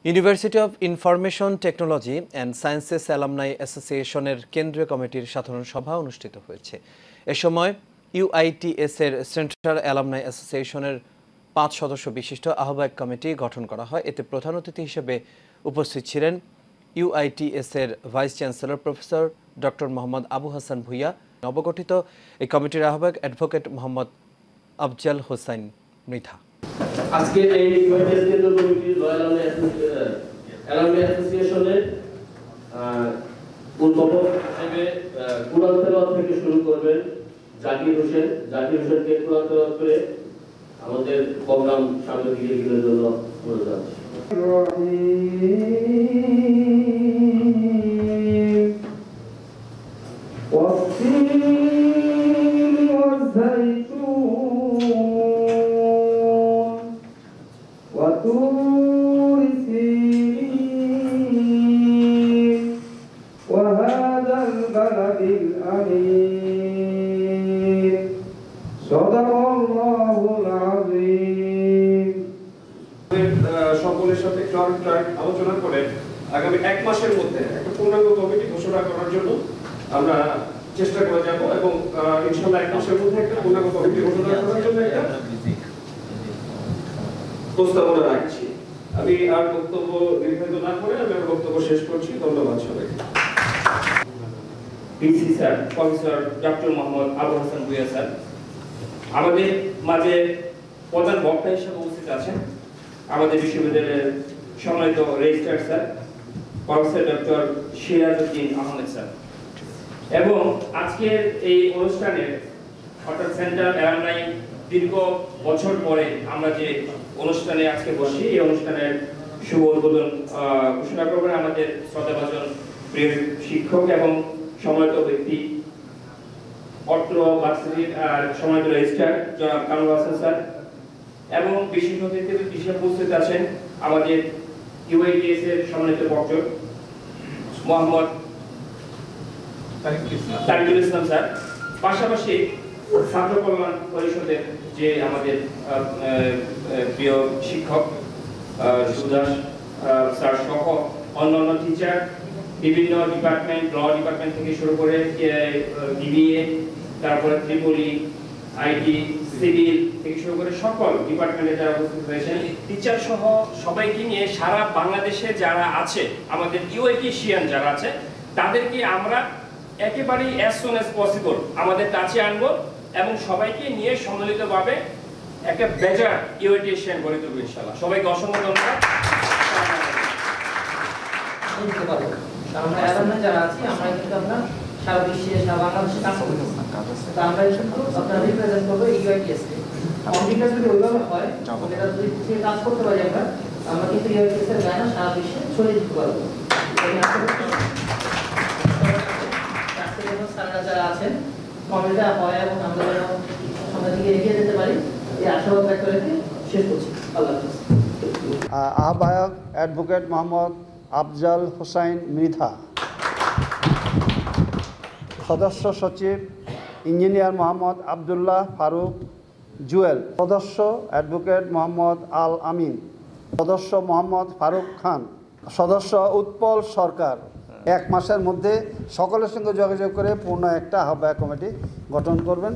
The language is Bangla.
University of information technology and sciences alumni অ্যাসোসিয়েশনের কেন্দ্রীয় কমিটির সাধারণ সভা অনুষ্ঠিত হয়েছে। এ সময় ইউআইটিএস এর সেন্ট্রাল অ্যালামনাই অ্যাসোসিয়েশনের ৫ সদস্য বিশিষ্ট আহ্বায়ক কমিটি গঠন করা হয়। এতে প্রধান অতিথি হিসেবে উপস্থিত ছিলেন ইউআইটিএস এর vice chancellor professor doctor Mohammad Abu Hasan Bhuiyan. নবগঠিত এই কমিটির আহ্বায়ক অ্যাডভোকেট মোহাম্মদ আফজাল হোসাইন মৃধা। আজকে এই ইউআইটিএস কেন্দ্রীয় কমিটির রয়্যাল অ্যালামনাই অ্যাসোসিয়েশনের উদ্বোধক হিসেবে কুরআন তেলাওয়াত থেকে শুরু করবেন জাকির হোসেনকে কুরআন তেলাওয়াত করে আমাদের প্রোগ্রাম সামনে দিকে এগিয়ে জন্য অনুরোধ জানাচ্ছি। وهذا البلد الأمين صدق الله العظيم। সকলের সাথে আলোচনা করে আগামী 1 মাসের মধ্যে একটা পূর্ণাঙ্গ কমিটি ঘোষণা করার জন্য আমরা চেষ্টা করে যাব এবং ইনশাআল্লাহ 1 মাসের মধ্যে একটা পূর্ণাঙ্গ কমিটি ঘোষণা করার জন্য একটা প্রস্তাবনা রাখছি। আমি আর বক্তব্য দীর্ঘায়িত না করে আমি আমার বক্তব্য শেষ করছি। ধন্যবাদ সবাইকে। PC sir, professor doctor Mohammad Abu Hasan Bhuiyan sir আমাদের মাঝে প্রধান বক্তা হিসেবে উপস্থিত আছেন। আমাদের বিশ্ববিদ্যালয়ের সম্মানিত registrar sir professor doctor Sirajuddin Ahmed sir এবং আজকের এই অনুষ্ঠানের অর্থাৎ সেন্ট্রাল অ্যালামনাই দীর্ঘ বছর পরে আমরা যে অনুষ্ঠানে আজকে বসি, এই অনুষ্ঠানের শুভ উদ্বোধন ঘোষণা করবেন আমাদের শ্রদ্ধাভাজন প্রিয় শিক্ষক এবং সম্মানিত ব্যক্তি অত্র ভার্সিটির সম্মানিত রেজিস্ট্রার জনাব কামরুল হাসান স্যার এবং বিশেষ অতিথি হিসেবে উপস্থিত আছেন আমাদের ইউআইটিএস এর সম্মানিত বক্তা মোহাম্মদ তারিকুল ইসলাম স্যার, পাশাপাশি ছাত্র কল্যাণ পরিষদের যে আমাদের প্রিয় শিক্ষক সুদাস স্যার সহ অন্যান্য টিচার, বিভিন্ন ডিপার্টমেন্ট, ল ডিপার্টমেন্ট থেকে শুরু করে বিবিএ, তারপরে ত্রিপলি, আইটি, সিভিল থেকে শুরু করে সকল ডিপার্টমেন্টে যারা উপস্থিত হয়েছেন, টিচার সহ সবাইকে নিয়ে সারা বাংলাদেশে যারা আছে আমাদের ইউআইটিশিয়ান যারা আছে তাদেরকে আমরা একেবারেই as soon as possible আমাদের কাছে আনবো এবং সবাইকে নিয়ে সম্মিলিতভাবে একটা বেটার ইউআইটিশিয়ান গড়ে তুলবো ইনশাআল্লাহ। সবাইকে অসংখ্য ধন্যবাদ। আমরা অ্যালামনাই যারা আছি আমরা কিন্তু আমরা সারা বিশ্বে সারা বাংলাদেশে কাজ করতে তো আমরা কিন্তু আপনারা রিপ্রেজেন্ট করবো ইউআইটিএস কে। কমিটিটা যদি ওইভাবে হয় এটা যদি ঠিক কাজ করতে পারি আমরা কিন্তু ইউআইটিএস এর গায়না সারা বিশ্বে ছড়িয়ে দিতে পারবো। স্যাররা যারা আছেন কমিটিটা হয় এবং আমরা যেন সামনের দিকে এগিয়ে যেতে পারি এই আশাবাদ ব্যক্ত রেখে শেষ করছি। আল্লাহ হাফেজ। আহ্বায়ক অ্যাডভোকেট মোহাম্মদ আফজাল হোসাইন মৃধা। সদস্য সচিব ইঞ্জিনিয়ার মোহাম্মদ আবদুল্লাহ ফারুক জুয়েল। সদস্য অ্যাডভোকেট মোহাম্মদ আল আমিন। সদস্য মোহাম্মদ ফারুক খান। সদস্য উৎপল সরকার। 1 মাসের মধ্যে সকলের সঙ্গে যোগাযোগ করে পূর্ণ একটা আহ্বায়ক কমিটি গঠন করবেন।